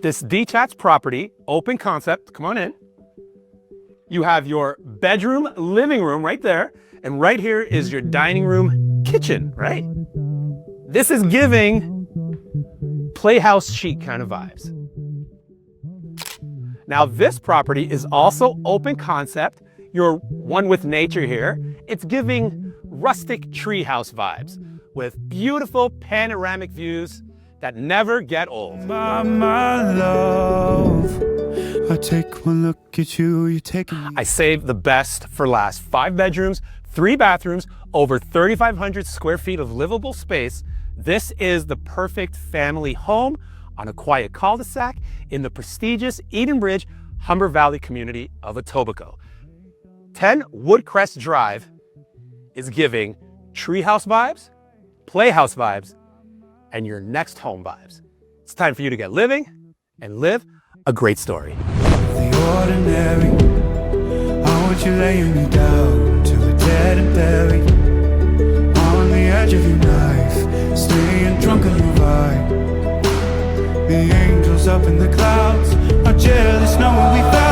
This detached property, open concept, come on in. You have your bedroom, living room right there. And right here is your dining room, kitchen, right? This is giving playhouse chic kind of vibes. Now this property is also open concept. You're one with nature here. It's giving rustic treehouse vibes with beautiful panoramic views that never get old. My love, I take one look at you, you take me. I saved the best for last. 5 bedrooms, 3 bathrooms, over 3,500 square feet of livable space. This is the perfect family home on a quiet cul-de-sac in the prestigious Edenbridge, Humber Valley community of Etobicoke. 10 Woodcrest Drive is giving treehouse vibes, playhouse vibes, and your next home vibes. It's time for you to get living and live a great story. The ordinary, I want you laying me down till we're dead and buried. On the edge of your knife, staying drunk on your vibe. The angels up in the clouds are jealous knowing we found